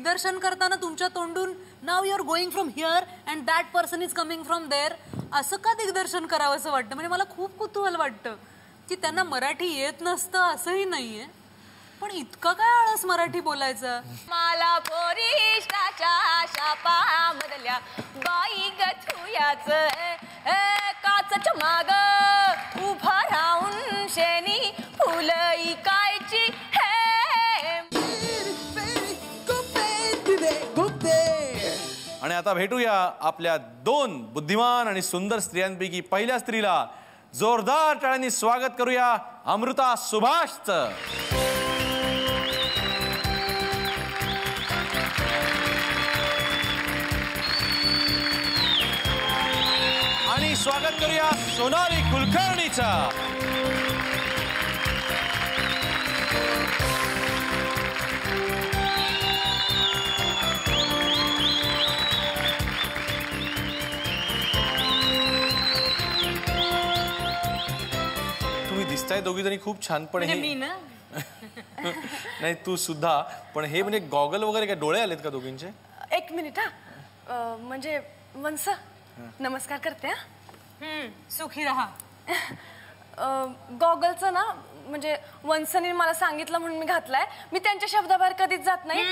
दिग्दर्शन करताना तुमच्या तोंडून नाव you are going from here and that person is coming from there असं का दिग्दर्शन करावं असं वाटतं? म्हणजे मला खूप कुतूहल वाटतं की त्यांना मराठी येत नसतं असंही नाहीये, पण इतकं काय आळस मराठी बोलायचं. मला पोरिष्टाच्या शापामधल्या बाई गथुयाच काचच्या माग उभा राहून शेणी फुलं इकायची हे. आणि आता भेटूया आपल्या 2 बुद्धिमान आणि सुंदर स्त्रियांपैकी पहिल्या स्त्रीला. जोरदार टाळ्यांनी स्वागत करूया अमृता सुभाषचं. आणि स्वागत करूया सोनाली कुलकर्णीचा. तुम्ही दिसताय दोघी जणी खूप छान, पण हे मी ना नाही तू सुद्धा, पण हे म्हणजे गॉगल वगैरे काय डोळे आलेत का दोघींचे? एक मिनिट हा, म्हणजे वंस नमस्कार करते हा. सुखी राहा. गॉगलचं ना म्हणजे वंसने मला सांगितलं म्हणून मी घातलाय. मी त्यांच्या शब्दाबाहेर कधीच जात नाही.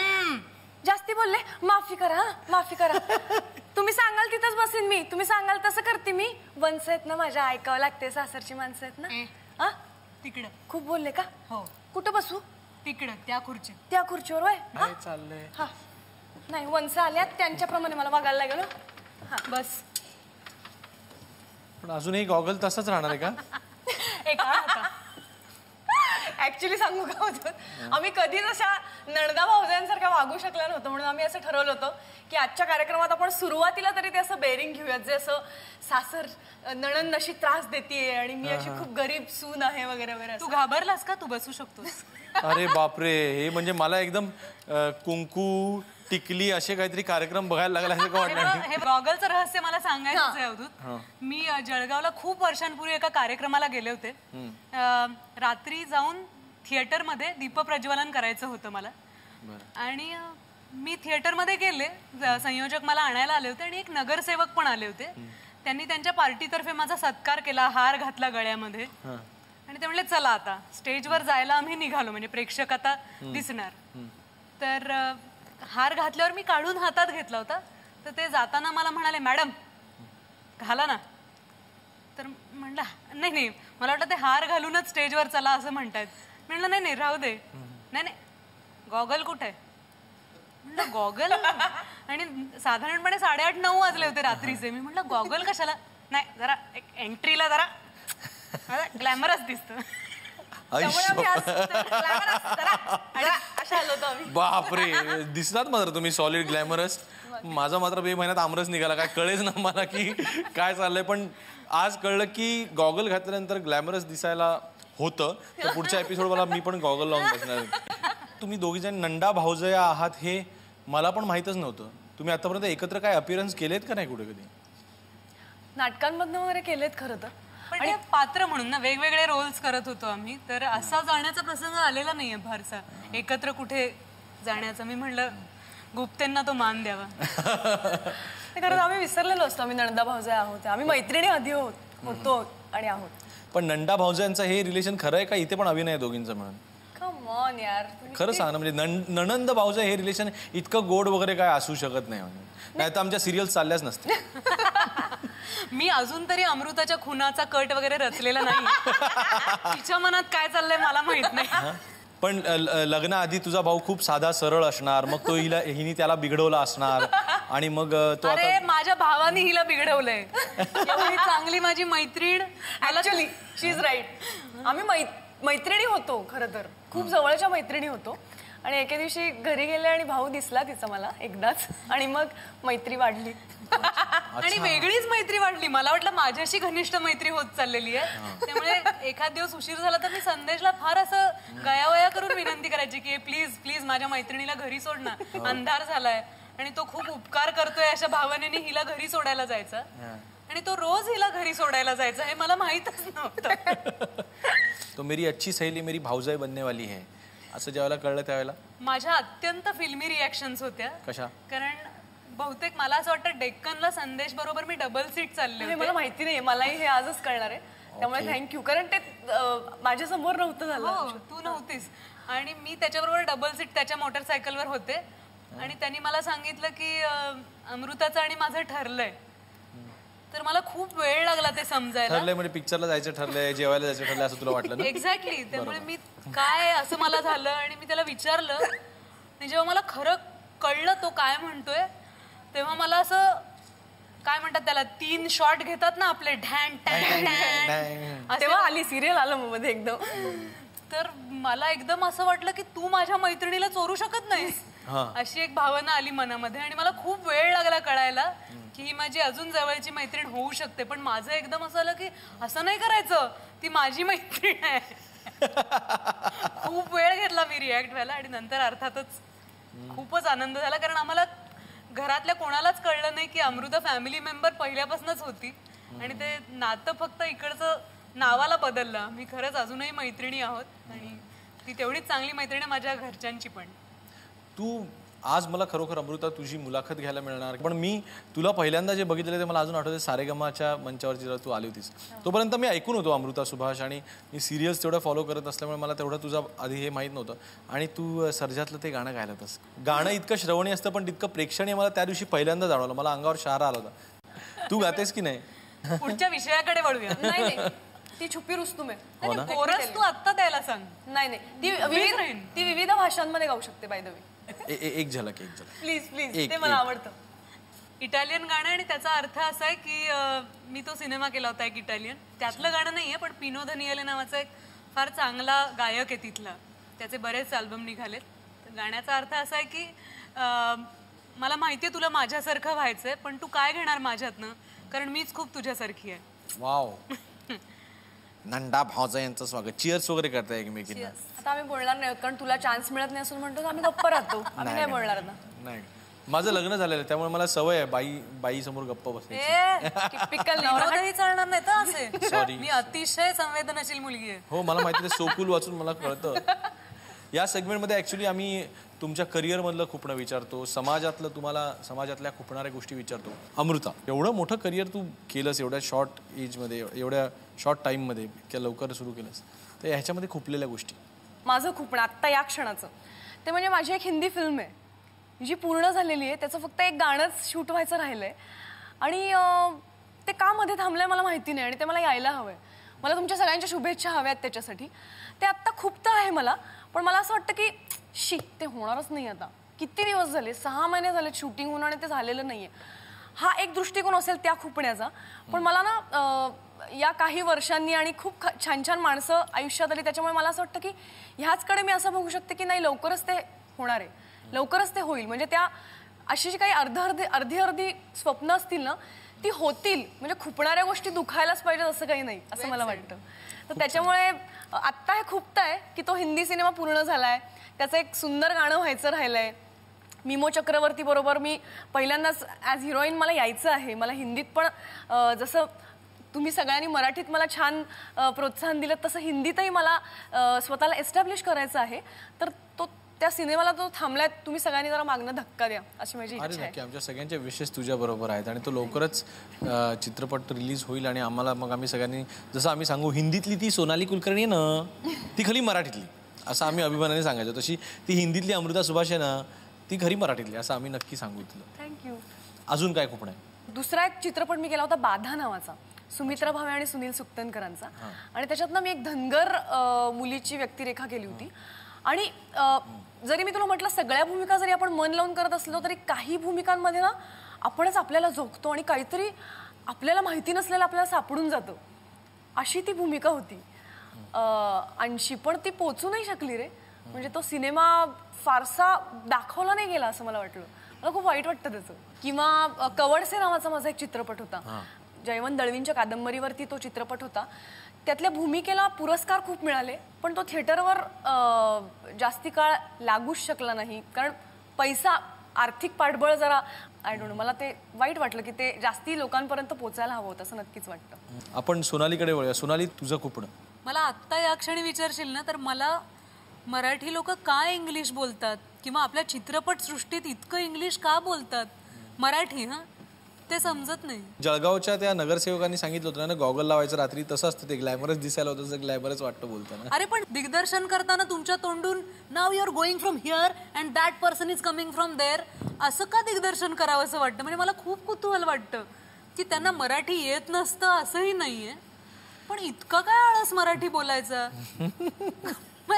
जास्ती बोलले माफी करा हा, माफी करा. तुम्ही सांगाल तिथंच बसेन मी, तुम्ही सांगाल तसं करते मी. वंस आहेत ना माझ्या, ऐकावं लागते, सासरची माणसं आहेत ना. हा तिकडं खूप बोलले का? हो. कुठं बसू? तिकडं त्या खुर्ची. त्या खुर्चीवर वय चाललंय. हा नाही, वंस आल्यात त्यांच्याप्रमाणे मला वागायला लागेल. हा बस. पण अजूनही गॉगल तसंच राहणार आहे का? ऍक्च्युली सांगू का होतं, आम्ही कधीच अशा नणदा भाऊजांसारखा वागू शकला नव्हतं, म्हणून आम्ही असं ठरवलं होतं की आजच्या कार्यक्रमात आपण सुरुवातीला तरी ते असं बेरिंग घेऊयात, जे असं सासर नणंद अशी त्रास देतेय आणि मी अशी खूप गरीब सून आहे वगैरे वगैरे. तू घाबरलास का? तू बसू शकतोस. अरे बापरे, हे म्हणजे मला एकदम कुंकू टिकली असे काहीतरी कार्यक्रम बघायला लागला असं का वाटलं? हे गॉगलचं रहस्य मला सांगायचं आहे अवधूत. मी जळगावला खूप वर्षांपूर्वी एका कार्यक्रमाला गेले होते. रात्री जाऊन थिएटरमध्ये दीपप्रज्वलन करायचं होतं मला, आणि मी थिएटरमध्ये गेले. संयोजक मला आणायला आले होते आणि एक नगरसेवक पण आले होते. त्यांनी त्यांच्या पार्टीतर्फे माझा सत्कार केला, हार घातला गळ्यामध्ये, आणि ते म्हणले चला आता स्टेजवर जायला आम्ही निघालो, म्हणजे प्रेक्षक आता दिसणार. तर हार घातल्यावर मी काढून हातात घेतला होता, तर ते जाताना मला म्हणाले मॅडम घाला ना. तर म्हणलं नाही नाही, मला वाटतं ते हार घालूनच स्टेजवर चला असं म्हणतायत. म्हणलं नाही नाही राहू दे. नाही नाही, गॉगल कुठे आहे? म्हणलं गॉगल, आणि साधारणपणे 8:30-9 वाजले होते रात्रीचे. मी म्हटलं गॉगल कशाला? नाही, जरा एक एंट्रीला जरा ग्लॅमरस दिसतं. बापरे, दिसतात मात्र तुम्ही सॉलिड ग्लॅमरस. माझा मात्र 2 महिन्यात आमरस निघाला, काय कळेच ना मला की काय चाललंय. पण आज कळलं की गॉगल घातल्यानंतर ग्लॅमरस दिसायला होतं. तर पुढच्या एपिसोड मला मी पण गॉगल लावून बसणार. तुम्ही दोघी जण नंदा भाऊजया आहात हे मला पण माहितच नव्हतं. तुम्ही आतापर्यंत एकत्र काय अपीअरन्स केलेत का नाही कुठे कधी? नाटकांमधनं वगैरे केलेत खरं तर, पण ते पात्र म्हणून ना वेगवेगळे रोल्स करत होतो आम्ही. तर असा जाण्याचा प्रसंग आलेला नाहीये फारसा एकत्र कुठे जाण्याचा. मी म्हणलं गुप्तेंना तो मान द्यावा. खरं आम्ही विसरलेलो असतो आम्ही नंदा भाऊजा आहोत. आम्ही मैत्रिणी आधी होतो आणि आहोत. पण नंदा भाऊजांचं हे रिलेशन खरं आहे का? इथे पण अभिनय दोघींचं मिळून? कम ऑन यार, खरं सांग ना, म्हणजे नणंद भाऊजा हे रिलेशन इतकं गोड वगैरे काय असू शकत नाही. नाही तर आमच्या सिरियल चालल्याच नसते. मी अजून तरी अमृताच्या खुनाचा कट वगैरे रचलेला नाही. तिच्या मनात काय चाललंय मला माहित नाही. पण लग्नाआधी तुझा भाऊ खूप साधा सरळ असणार, मग तो हिने त्याला बिघडवला असणार, आणि मग तो अरे माझ्या भावाने हिला बिघडवलंय. एवढी चांगली माझी मैत्रीण. Actually she is right. आम्ही मैत्रिणी होतो खरं तर, खूप जवळच्या मैत्रिणी होतो. आणि एके दिवशी घरी गेले आणि भाऊ दिसला तिचा मला एकदाच, आणि मग मैत्री वाढली. आणि वेगळीच मैत्री वाढली. मला वाटलं माझ्याशी घनिष्ठ मैत्री होत चाललेली आहे. त्यामुळे एखाद दिवस उशीर झाला तर मी संदेशला फार असं गयावया करून विनंती करायची की प्लीज प्लीज माझ्या मैत्रिणीला घरी सोड ना, अंधार झालाय. आणि तो खूप उपकार करतोय अशा भावनेने हिला घरी सोडायला जायचा, आणि तो रोज हिला घरी सोडायला जायचा हे मला माहीतच नव्हतं. तो मेरी अच्छी सहेली मेरी भाऊजाई बनने वाली है असं ज्यावेळेला कळलं त्यावेळेला? माझ्या अत्यंत फिल्मी रिॲक्शन्स होत्या. कशा? कारण बहुतेक मला असं वाटतं डेक्कनला संदेश बरोबर मी डबल सीट चालले हे मला माहिती नाही, मलाही हे आजच कळणार आहे, त्यामुळे थँक्यू. कारण ते माझ्या समोर नव्हतं झालं. हो, तू नव्हतीस. आणि मी त्याच्याबरोबर डबल सीट त्याच्या मोटरसायकलवर होते आणि त्यांनी मला सांगितलं की अमृताचं आणि माझं ठरलंय. तर मला खूप वेळ लागला ते समजायला. ठरलंय म्हणजे पिक्चरला जायचं ठरलंय, जेवायला जायचं ठरलंय असं तुला वाटलं ना? एक्झॅक्टली. त्यामुळे मी काय असं मला झालं आणि मी त्याला विचारलं आणि जेव्हा मला खरं कळलं तो काय म्हणतोय तेव्हा मला असं काय म्हणतात त्याला 3 शॉट घेतात ना आपले ढॅन टॅन टॅन, तेव्हा आली सिरियल आलं मग मध्ये एकदम. तर मला एकदम असं वाटलं की तू माझ्या मैत्रिणीला चोरू शकत नाहीस, अशी एक भावना आली मनामध्ये. आणि मला खूप वेळ लागला कळायला की ही माझी अजून जवळची मैत्रीण होऊ शकते. पण माझं एकदम असं आलं की असं नाही करायचं, ती माझी मैत्रीण आहे. खूप वेळ घेतला मी रिॲक्ट व्हायला आणि नंतर अर्थातच खूपच आनंद झाला. कारण आम्हाला घरातल्या कोणालाच कळलं नाही की अमृता फॅमिली मेंबर पहिल्यापासूनच होती आणि ते नातं फक्त इकडचं नावाला बदललं. मी खरंच अजूनही मैत्रिणी आहोत आणि ती तेवढीच चांगली मैत्रीण आहे माझ्या घरच्यांची पण. तू आज मला खरोखर अमृता तुझी मुलाखत घ्यायला मिळणार, पण मी तुला पहिल्यांदा जे बघितलं ते मला अजून आठवते सारेगमाच्या मंचावर जेव्हा तू आली होतीस तोपर्यंत मी ऐकून होतो अमृता सुभाष आणि मी सिरियल्स तेवढं फॉलो करत असल्यामुळे मला तेवढं तुझं आधी हे माहीत नव्हतं. आणि तू सर्जातलं ते गाणं गायला होतंस. गाणं इतकं श्रवणी असतं पण तितकं प्रेक्षणीय मला त्या दिवशी पहिल्यांदा जाणवलं. मला अंगावर शहारा आला होता. तू गातेस की नाही? पुढच्या विषयाकडे वळूया. नाही, ती छुपी रुस्तुम आहे. कोरस तू आत्ता द्यायला सांग. नाही, ती विविध भाषांमध्ये गाऊ शकते बाय द वे. एक झलक प्लीज प्लीज, ते मला आवडतं. इटालियन गाणं आणि त्याचा अर्थ असा आहे की मी तो सिनेमा केला होता एक इटालियन, त्यातलं गाणं नाहीये पण पिनो धनियले नावाचा एक फार चांगला गायक आहे तिथला, त्याचे बरेच अल्बम निघालेत. गाण्याचा अर्थ असा आहे की मला माहितीये तुला माझ्यासारखं व्हायचंय पण तू काय घेणार माझ्यातनं, कारण मीच खूप तुझ्यासारखी आहे. वाव. नंदा भावजा यांचं स्वागत. चिअर्स वगैरे करताय एकमेकींना. आता आम्ही बोलणार नाही कारण तुला चान्स मिळत नाही असं म्हणतो आम्ही गप्प राहतो. आम्ही नाही बोलणार ना. नाही, माझं लग्न झालेलं आहे त्यामुळे मला सवय आहे बाई समोर गप्प बसायची. टिपिकल नवरात्रही चालणार नाही तर असे. सॉरी, मी अतिशय संवेदनशील मुलगी आहे. हो, मला माहिती आहे. सोकूल वाचून मला कळतं. या सेगमेंटमध्ये ॲक्च्युली आम्ही तुमच्या करिअरमधलं खुपणं विचारतो, समाजातलं तुम्हाला समाजातल्या खुपणाऱ्या गोष्टी विचारतो. अमृता, एवढं मोठं करिअर तू केलंस एवढ्या शॉर्ट एजमध्ये, एवढ्या शॉर्ट टाईममध्ये, इतक्या लवकर सुरू केलंस, तर ह्याच्यामध्ये खुपलेल्या गोष्टी. माझं खुपणं आत्ता या क्षणाचं ते म्हणजे माझी एक हिंदी फिल्म आहे जी पूर्ण झालेली आहे. त्याचं फक्त एक गाणंच शूट व्हायचं राहिलंय आणि ते का मध्ये थांबलंय मला माहिती नाही आणि ते मला यायला हवंय. मला तुमच्या सगळ्यांच्या शुभेच्छा हव्यात त्याच्यासाठी. ते आत्ता खूपतं आहे मला, पण मला असं वाटतं की ते होणारच नाही. आता किती दिवस झाले, 6 महिने झाले शूटिंग होऊन आणि ते झालेलं नाहीये. हा एक दृष्टिकोन असेल त्या खुपण्याचा. पण मला ना या काही वर्षांनी आणि खूप छान छान माणसं आयुष्यात आली त्याच्यामुळे मला असं वाटतं की ह्याचकडे मी असं बघू शकते की नाही लवकरच ते होणार आहे, लवकरच ते होईल. म्हणजे त्या अशी जी काही अर्धी स्वप्न असतील ना ती होतील. म्हणजे खुपणाऱ्या गोष्टी दुखायलाच पाहिजेत असं काही नाही असं मला वाटतं. तर त्याच्यामुळे आत्ता हे खुपतंय की तो हिंदी सिनेमा पूर्ण झालाय, त्याचं एक सुंदर गाणं व्हायचं राहिलंय. मिमो चक्रवर्ती बरोबर मी पहिल्यांदाच ॲज हिरोईन मला यायचं आहे. मला हिंदीत पण जसं तुम्ही सगळ्यांनी मराठीत मला छान प्रोत्साहन दिलं तसं हिंदीतही मला स्वतःला एस्टॅब्लिश करायचं आहे. तर त्या सिनेमाला तो थांबलाय. तुम्ही सगळ्यांनी जरा मागणं धक्का द्या अशी माझी इच्छा आहे. आमच्या सगळ्यांच्या विशेष तुझ्या बरोबर आहेत आणि तो लवकरच चित्रपट रिलीज होईल आणि आम्हाला मग आम्ही सगळ्यांनी जसं आम्ही सांगू हिंदीतली ती सोनाली कुलकर्णी आहे ना ती खरी मराठीतली असं आम्ही अभिमानाने सांगायचो, तशी ती हिंदीतली अमृता सुभाष आहे ना ती खरी मराठीतली असं आम्ही नक्की सांगू तुला. थँक्यू. अजून काय खूप नाही. दुसरा एक चित्रपट मी केला होता बाधा नावाचा, सुमित्रा भावे आणि सुनील सुक्तनकरांचा. आणि त्याच्यातनं मी एक धनगर मुलीची व्यक्तिरेखा केली होती. आणि जरी मी तुला म्हटलं सगळ्या भूमिका जरी आपण मन लावून करत असलो तरी काही भूमिकांमध्ये ना आपणच आपल्याला झोकतो आणि काहीतरी आपल्याला माहिती नसलेलं आपल्याला सापडून जातं. अशी ती भूमिका होती अंशी, पण ती पोचू नाही शकली रे. म्हणजे तो सिनेमा फारसा दाखवला नाही गेला असं मला वाटलं. मला खूप वाईट वाटतं त्याचं. किंवा कवडसे नावाचा माझा एक चित्रपट होता, जयवंत दळवींच्या कादंबरीवरती तो चित्रपट होता. त्यातल्या भूमिकेला पुरस्कार खूप मिळाले पण तो थिएटरवर जास्ती काळ लागूच शकला नाही कारण पैसा, आर्थिक पाठबळ जरा आय डोंट नो. मला ते वाईट वाटलं की ते जास्ती लोकांपर्यंत पोचायला हवं होतं असं नक्कीच वाटतं. आपण सोनालीकडे वळूया. सोनाली, तुझं खुपणं. मला आत्ता या क्षणी विचारशील ना तर मला मराठी लोक का इंग्लिश बोलतात किंवा आपल्या चित्रपट सृष्टीत इतकं इंग्लिश का बोलतात मराठी ते समजत नाही. जळगावच्या त्या नगरसेवकांनी सांगितलं होतं ना गॉगल लावायचं रात्री, तसं असतं ते ग्लॅमरस दिसायला होतं तसं ग्लॅमरस वाटतं बोलताना. अरे पण दिग्दर्शन करताना तुमच्या तोंडून नाव you are going from here and that person is coming from there असं का दिग्दर्शन करावं असं वाटतं. म्हणजे मला खूप कुतूहल वाटतं की त्यांना मराठी येत नसतं असंही नाहीये, पण इतकं काय आळस मराठी बोलायचा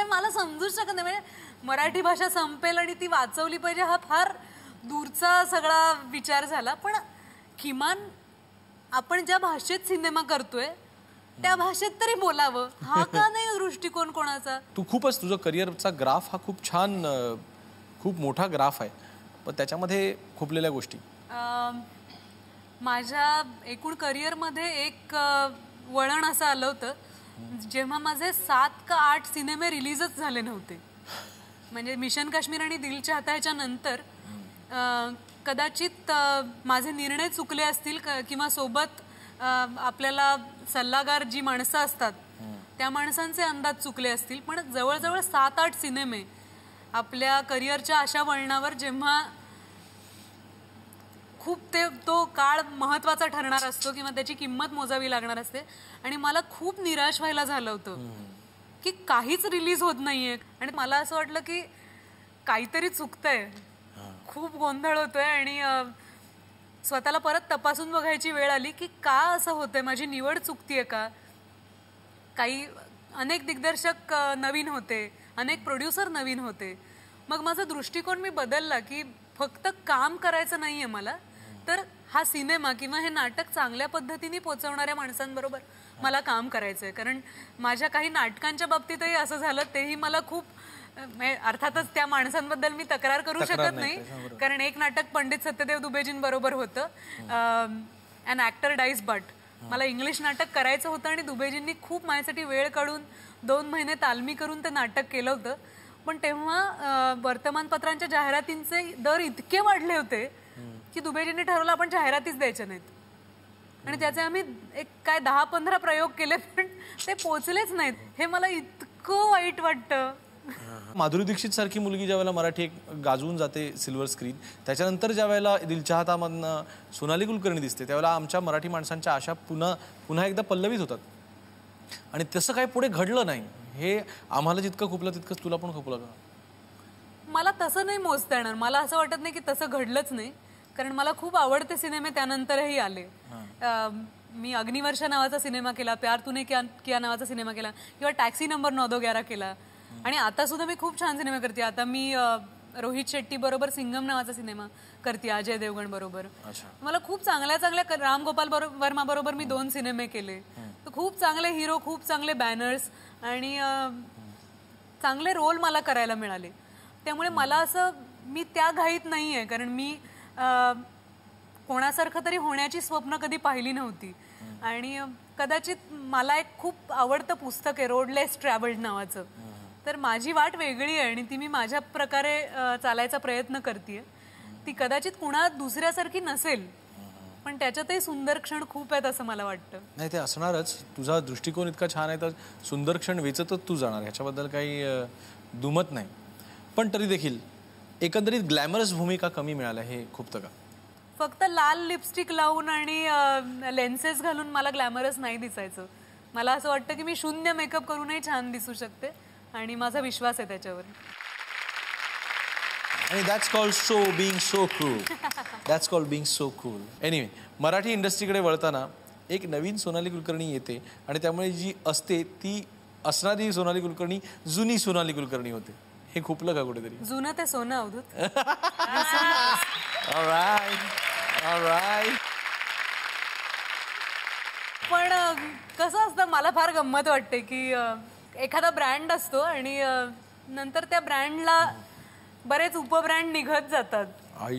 मला समजूच शकत नाही. म्हणजे मराठी भाषा संपेल आणि ती वाचवली पाहिजे हा फार दूरचा सगळा विचार झाला. पण किमान आपण ज्या भाषेत सिनेमा करतोय त्या भाषेत तरी बोलावं हा का नाही दृष्टिकोन कोणाचा. तू खूपच तुझं करिअरचा ग्राफ हा खूप छान खूप मोठा ग्राफ आहे, पण त्याच्यामध्ये खुपलेल्या गोष्टी. माझ्या एकूण करिअरमध्ये एक वळण असं आलं होतं जेव्हा माझे 7 का 8 सिनेमे रिलीजच झाले नव्हते. म्हणजे मिशन काश्मीर आणि दिल चाहता ह्याच्या नंतर कदाचित माझे निर्णय चुकले असतील किंवा सोबत आपल्याला सल्लागार जी माणसं असतात त्या माणसांचे अंदाज चुकले असतील, पण जवळजवळ 7-8 सिनेमे आपल्या करिअरच्या अशा वळणावर जेव्हा खूप तो काळ महत्वाचा ठरणार असतो किंवा त्याची किंमत मोजावी लागणार असते आणि मला खूप निराश व्हायला झालं होतं की काहीच रिलीज होत नाहीये आणि मला असं वाटलं की काहीतरी चुकतंय, खूप गोंधळ होतोय आणि स्वतःला परत तपासून बघायची वेळ आली की का असं होतंय, माझी निवड चुकतीये का. अनेक दिग्दर्शक नवीन होते, अनेक प्रोड्युसर नवीन होते. मग माझा दृष्टिकोन मी बदलला की फक्त काम करायचं नाहीये मला, तर हा सिनेमा किंवा हे नाटक चांगल्या पद्धतीने पोचवणाऱ्या माणसांबरोबर मला काम करायचंय. कारण माझ्या काही नाटकांच्या बाबतीतही असं झालं, तेही मला खूप अर्थातच त्या माणसांबद्दल मी तक्रार करू शकत नाही कारण एक नाटक पंडित सत्यदेव दुबेजींबरोबर होतं, अॅन ॲक्टर डाईज बट. मला इंग्लिश नाटक करायचं होतं आणि दुबेजींनी खूप माझ्यासाठी वेळ काढून 2 महिने तालमी करून ते नाटक केलं होतं. पण तेव्हा वर्तमानपत्रांच्या जाहिरातींचे दर इतके वाढले होते की दुबेजींनी ठरवलं आपण जाहिरातीच द्यायच्या नाहीत आणि त्याचे आम्ही 10-15 प्रयोग केले पण ते पोचलेच नाहीत. हे मला इतकं वाईट वाटतं. माधुरी दीक्षित सारखी मुलगी ज्या वेळेला मराठी एक गाजवून जाते सिल्वर स्क्रीन, त्याच्यानंतर ज्या वेळेला दिलचाहतामधनं सोनाली कुलकर्णी दिसते त्यावेळेला आमच्या मराठी माणसांच्या आशा पुन्हा एकदा पल्लवीत होतात आणि तसं काही पुढे घडलं नाही. हे आम्हाला जितकं खुपलं तितकंच तुला पण खुपलं का? मला तसं नाही मोजता येणार. मला असं वाटत नाही की तसं घडलंच नाही कारण मला खूप आवडते सिनेमे त्यानंतरही आले. मी अग्निवर्षा नावाचा सिनेमा केला, प्यार तूने किया नावाचा सिनेमा केला किंवा टॅक्सी नंबर 9-2-11 केला आणि आता सुद्धा मी खूप छान सिनेमा करते. आता मी रोहित शेट्टी बरोबर सिंगम नावाचा सिनेमा करते अजय देवगण बरोबर. मला खूप चांगल्या राम गोपाल वर्मा बरोबर मी 2 सिनेमे केले. खूप चांगले हिरो, खूप चांगले बॅनर्स आणि चांगले रोल मला करायला मिळाले. त्यामुळे मला असं मी त्या घाईत नाहीये कारण मी कोणासारखं तरी होण्याची स्वप्न कधी पाहिली नव्हती. आणि कदाचित मला एक खूप आवडतं पुस्तक आहे रोड लेस ट्रॅव्हल्ड नावाचं, तर माझी वाट वेगळी आहे आणि ती मी माझ्या प्रकारे चालायचा प्रयत्न करते. ती कदाचित कुणा दुसऱ्यासारखी नसेल पण त्याच्यातही सुंदर क्षण खूप आहेत असं मला वाटतं. नाही ते असणारच. तुझा दृष्टिकोन इतका छान आहे तर सुंदर क्षण वेचतच तू जाणार, ह्याच्याबद्दल काही दुमत नाही. पण तरी देखील एकंदरीत ग्लॅमरस भूमिका कमी मिळाल्या हे खूपतं का? फक्त लाल लिपस्टिक लावून आणि लेन्सेस घालून मला ग्लॅमरस नाही दिसायचं. मला असं वाटतं की मी शून्य मेकअप करूनही छान दिसू शकते आणि माझा विश्वास आहे त्याच्यावर. आणि that's called being so cool. That's called being so cool. Anyway, Marathi इंडस्ट्रीकडे वळताना एक नवीन सोनाली कुलकर्णी येते आणि त्यामुळे जी असते ती असणारी सोनाली कुलकर्णी जुनी सोनाली कुलकर्णी होते. हे खूपलं का कुठेतरी? जुनं ते सोनं अवधूत. पण कसं असतं मला फार गंमत वाटते की एखादा ब्रँड असतो आणि नंतर त्या ब्रँडला बरेच उपब्रँड निघत जातात.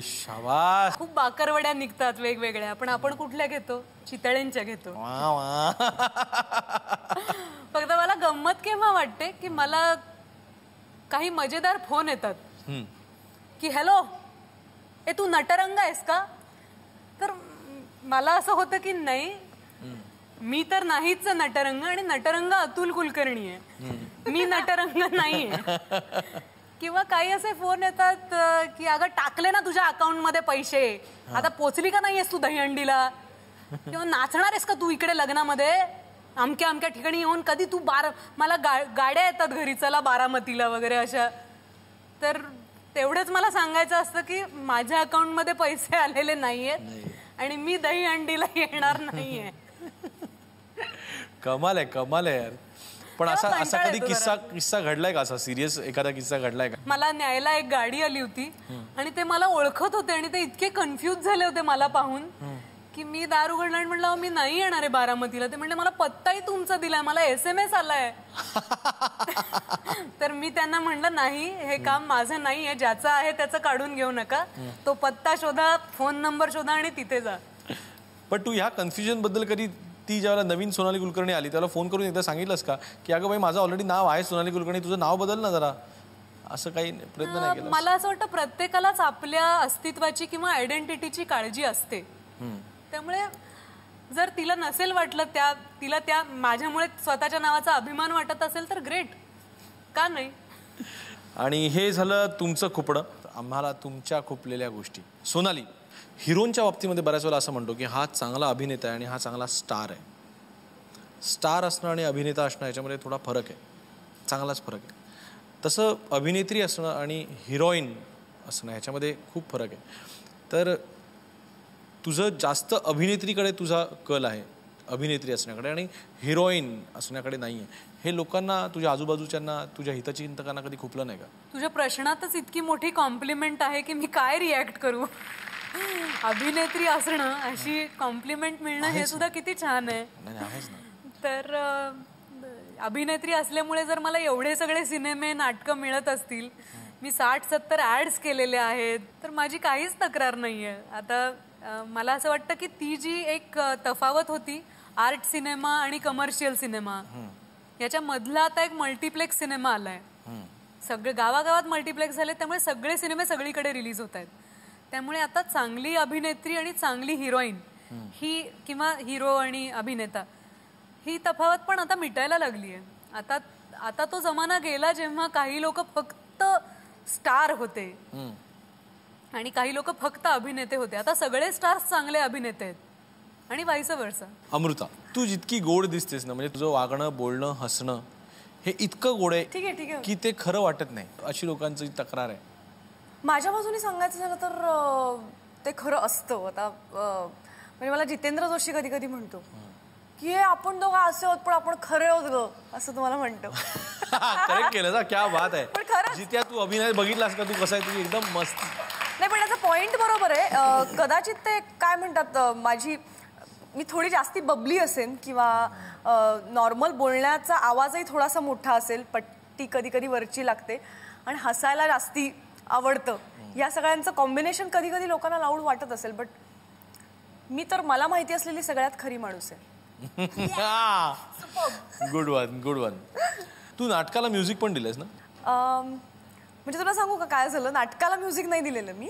शाबास. खूप बाकरवड्या निघतात वेगवेगळ्या, पण आपण कुठल्या घेतो? चितळ्यांच्या घेतो. फक्त मला गंमत केव्हा वाटते की मला काही मजेदार फोन येतात की हॅलो ए तू नटरंग आहेस का? तर मला असं होतं की नाही, मी तर नाहीच नटरंग आणि नटरंग अतुल कुलकर्णी आहे. मी नटरंग नाहीये. किंवा काही असे फोन येतात की अगं टाकले ना तुझ्या अकाउंट मध्ये पैसे, आता पोचली का नाहीयेस तू दहीहंडीला, किंवा नाचणार आहेस का तू इकडे लग्नामध्ये अमक्या अमक्या ठिकाणी येऊन, कधी तू मला गाड्या येतात घरी, चला बारामतीला वगैरे अशा. तर तेवढंच मला सांगायचं असतं की माझ्या अकाउंट मध्ये पैसे आलेले नाहीयेत आणि मी दहीहंडीला येणार नाहीये. कमाल आहे यार. पण असा कधी किस्सा घडलाय का, असा सिरियस एखादा किस्सा घडलाय का? मला न्यायला एक गाडी आली होती आणि ते मला ओळखत होते आणि ते इतके कन्फ्युज झाले होते मला पाहून की मी दार उघडला आणि म्हणलं मी नाही येणार आहे बारामतीला. ते म्हणले मला पत्ताही तुमचा दिलाय, मला SMS आलाय. तर मी त्यांना म्हणलं नाही, हे काम माझं नाही आहे, ज्याचं आहे त्याचं काढून घेऊ नका, तो पत्ता शोधा, फोन नंबर शोधा आणि तिथे जा. पण तू ह्या कन्फ्युजन बद्दल कधी ती ज्यावेळेला नवीन सोनाली कुलकर्णी आली त्याला फोन करून एकदा सांगितलंस का की अगं बाई माझं ऑलरेडी नाव आहे सोनाली कुलकर्णी, तुझं नाव बदल ना जरा, असं काही प्रयत्न नाही केला? मला असं वाटतं प्रत्येकालाच आपल्या अस्तित्वाची किंवा आयडेंटिटीची काळजी असते. त्यामुळे जर तिला नसेल वाटलं, तिला त्या माझ्यामुळे स्वतःच्या नावाचा अभिमान वाटत असेल तर ग्रेट, का नाही. आणि हे झालं तुमचं खुपडं. आम्हाला तुमच्या खुपलेल्या गोष्टी. सोनाली, हिरोंच्या बाबतीमध्ये बऱ्याच वेळा असं म्हणतो की हा चांगला अभिनेता आहे आणि हा चांगला स्टार आहे. स्टार असणं आणि अभिनेता असणं याच्यामध्ये थोडा फरक आहे, चांगलाच फरक आहे. तसं अभिनेत्री असणं आणि हिरोईन असणं ह्याच्यामध्ये खूप फरक आहे. तर तुझं जास्त अभिनेत्रीकडे तुझा कल आहे, अभिनेत्री असण्याकडे, आणि हिरोईन असण्याकडे नाही आहे. हे लोकांना, तुझ्या आजूबाजूच्यांना, तुझ्या हितचिंतकांना कधी खुपलं नाही का? तुझ्या प्रश्नातच इतकी मोठी कॉम्प्लिमेंट आहे की मी काय रिॲक्ट करू. अभिनेत्री असणं, अशी कॉम्प्लिमेंट मिळणं हे सुद्धा किती छान आहे. तर अभिनेत्री असल्यामुळे जर मला एवढे सगळे सिनेमे, नाटकं मिळत असतील, मी 60-70 ऍड्स केलेले आहेत, तर माझी काहीच तक्रार नाहीये. आता मला असं वाटतं की ती जी एक तफावत होती आर्ट सिनेमा आणि कमर्शियल सिनेमा, याच्या मधला आता एक मल्टिप्लेक्स सिनेमा आलाय. सगळे गावागावात मल्टिप्लेक्स झाले, त्यामुळे सगळे सिनेमे सगळीकडे रिलीज होत आहेत. त्यामुळे आता चांगली अभिनेत्री आणि चांगली हिरोईन ही, किंवा हिरो आणि अभिनेता, ही तफावत पण आता मिटायला लागली आहे. आता तो जमाना गेला जेव्हा काही लोक फक्त स्टार होते आणि काही लोक फक्त अभिनेते होते. आता सगळे स्टार्स चांगले अभिनेते आहेत आणि व्हाईस वर्सा. अमृता, तू जितकी गोड दिसतेस ना, म्हणजे तुझं वागणं, बोलणं, हसणं हे इतकं गोड आहे की ते खरं वाटत नाही, अशी लोकांची तक्रार आहे. माझ्या बाजूने सांगायचं झालं तर ते खरं असतं. आता म्हणजे मला जितेंद्र जोशी कधी कधी म्हणतो की आपण दोघं असे होत पण आपण खरे होत ग, असं तुम्हाला म्हणतो. करेक्ट केलं ना, क्या बात आहे. पण खरं जित्या, तू अभिनय बघितलास का, तू कसा आहे, तुझी एकदम मस्त. नाही, पण याचा पॉइंट बरोबर आहे. कदाचित ते काय म्हणतात, मी थोडी जास्ती बबली असेल किंवा नॉर्मल बोलण्याचा आवाजही थोडासा मोठा असेल, पट्टी कधी कधी वरची लागते आणि हसायला जास्ती आवडतं. या सगळ्यांचं कॉम्बिनेशन कधी कधी लोकांना लाऊड वाटत असेल, बट मी तर मला माहिती असलेली सगळ्यात खरी माणूस आहे. Good one. तू नाटकाला म्युझिक पण दिलंस ना? म्हणजे तुला सांगू का काय झालं, नाटकाला म्युझिक नाही दिलेलं मी.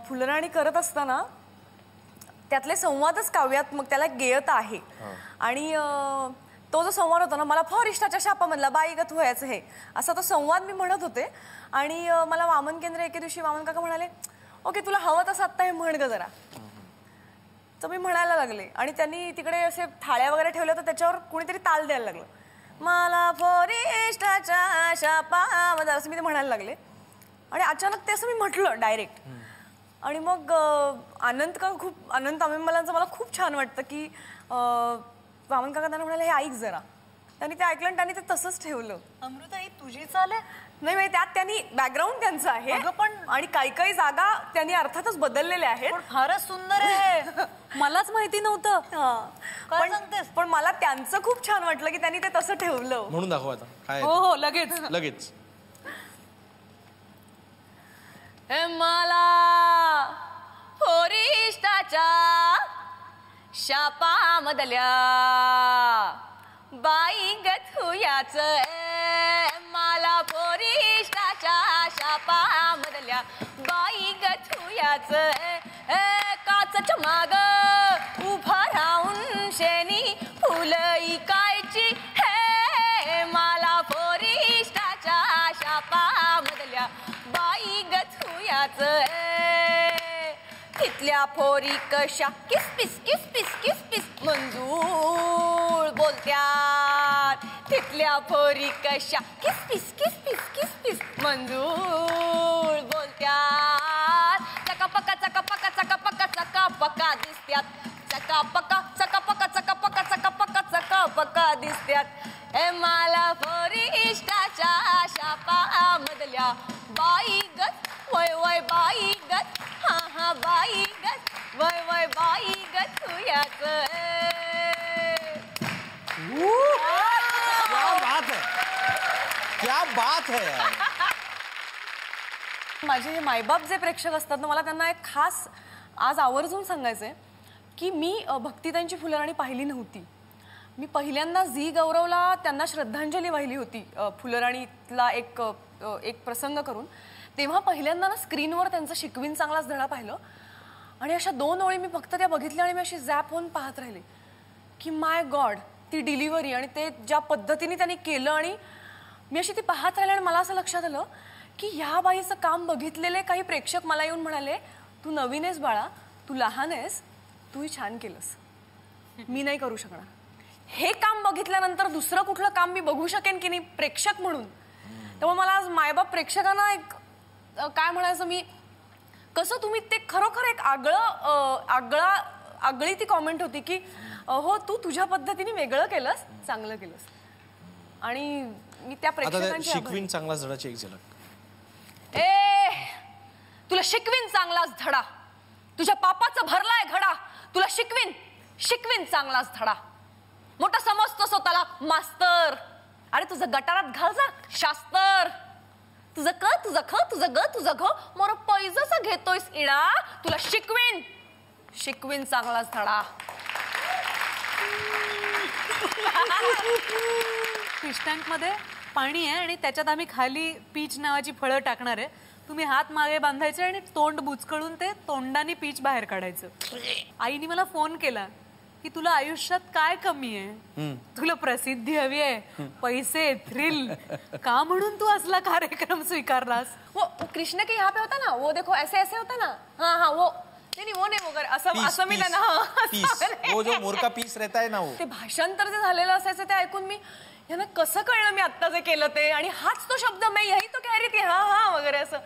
फुलराणी करत असताना त्यातले संवादच काव्यात्मक, त्याला गेयता आहे. आणि तो जो संवाद होता ना, मला फार इष्टाच्या शापामधला बाई गत व्हायचं हे, असा तो संवाद मी म्हणत होते. आणि मला वामन केंद्र एके दिवशी वामन काका म्हणाले, ओके तुला हवं तसं आत्ता हे म्हण ग जरा. तर मी म्हणायला लागले आणि त्यांनी तिकडे असे थाळ्या वगैरे ठेवल्या, तर त्याच्यावर कुणीतरी ताल द्यायला लागलं. मला फोरिष्टाच्या शापामध्ये, असं मी ते म्हणायला लागले. आणि अचानक ते असं मी म्हटलं डायरेक्ट. आणि मग अनंत तामिळमलांचं मला खूप छान वाटतं की वामन काका त्यांना म्हणाले, हे ऐक जरा. त्यांनी ते ऐकलं आणि त्यांनी ते तसंच ठेवलं. अमृता, ही तुझी चाल आहे? नाही, त्यात त्यांनी बॅकग्राऊंड त्यांचं आहे पण, आणि काही काही जागा त्यांनी अर्थातच बदललेल्या आहेत. फारच सुंदर आहे, मलाच माहिती नव्हतं. पण मला त्यांचं खूप छान वाटलं की त्यांनी ते तसं ठेवलं. म्हणून दाखव आता काय. हो, लगेच. मला फोरिष्टाच्या शापामधल्या बाई गथुयाच, मला फोरिष्टाच्या शापामधल्या बाई गथुयाच, काचच्या माग उभा राहून शेणी फुलं इकायची हे, मला तिथल्या पोरी कशा किसपिस किसपिस किसपिस मंजूळ बोलत्यात. तिथल्या पोरी कशा किसपिस किसपिस किसपिस मंजूळ बोलत्यात. चकापका चकापका चकापका चकापका दिसत्यात. चकापका चकापका चकापका चकापका चकापका दिसत्यात. हे मला पोरी इष्टाच्या शापामधल्या बाई गत वय वय बाई गत. हा हा बाई गत वय वय बाई गत तुयाच. क्या बात है, क्या बात है यार. माझे हे मायबाप जे प्रेक्षक असतात ना, मला त्यांना एक खास आज आवर्जून सांगायचंय की मी भक्तिताईंची फुलराणी पाहिली नव्हती. मी पहिल्यांदा झी गौरवला त्यांना श्रद्धांजली वाहिली होती फुलराणीतला एक प्रसंग करून. तेव्हा पहिल्यांदा ना स्क्रीनवर त्यांचं शिकवीन चांगलाच धडा पाहिलं आणि अशा 2 ओळी मी फक्त त्या बघितल्या आणि मी अशी झॅप होऊन पाहत राहिले की माय गॉड, ती डिलिव्हरी आणि ते ज्या पद्धतीने त्यांनी केलं. आणि मी अशी ती पाहत राहिले आणि मला असं लक्षात आलं की ह्या बाईचं काम बघितलेले काही प्रेक्षक मला येऊन म्हणाले, तू नवीन आहेस बाळा, तू लहान आहेस, तूही छान केलंस, मी नाही करू शकणार. हे काम बघितल्यानंतर दुसरं कुठलं काम मी बघू शकेन की नाही प्रेक्षक म्हणून. त्यामुळे मला आज मायबाप प्रेक्षकांना एक काय म्हणायचं, मी कसं तुम्ही ते खरोखर एक आगळी ती कॉमेंट होती की हो तू तुझ्या पद्धतीने वेगळं केलंस, चांगलं केलंस. आणि मी त्या प्रेक्षकांची शिकवीन चांगलाच धडाची एक झलक. तुला शिकवीन चांगलाच धडा, तुझ्या पापाचा भरलाय घडा, तुला शिकवीन चांगलाच धडा. मोठा समजतो स्वतःला मास्तर, अरे तुझं गटारात घाल जा शास्तर. तुझं क तुझं ख तुझं ग तुझं घ मोर पैजसा घेतोयस इडा, तुला शिकवीन चांगलाच धडा. फिश टँक मध्ये पाणी आहे आणि त्याच्यात आम्ही खाली पीच नावाची फळं टाकणार आहे. तुम्ही हात मागे बांधायचे आणि तोंड बुचकळून ते तोंडाने पीच बाहेर काढायचं. आईने मला फोन केला की तुला आयुष्यात काय कमी आहे, तुला प्रसिद्धी हवी आहे, पैसे, थ्रिल, का म्हणून तू असला कार्यक्रम स्वीकारलास. वो कृष्ण के यहाँ पे होता ना, वो देखो ऐसे ऐसे होता ना. हाँ हाँ वो नहीं वो नाही वगैरे असं मी त्यांना वो जो मोर का पीस रहता है ना, वो ते भाषांतर जे झालेलं असायचं ते ऐकून मी यांना कसं कळलं मी आत्ता जे केलं ते. आणि हाच तो शब्द मैं यही तो कह रही थी, हा हा वगैरे असं.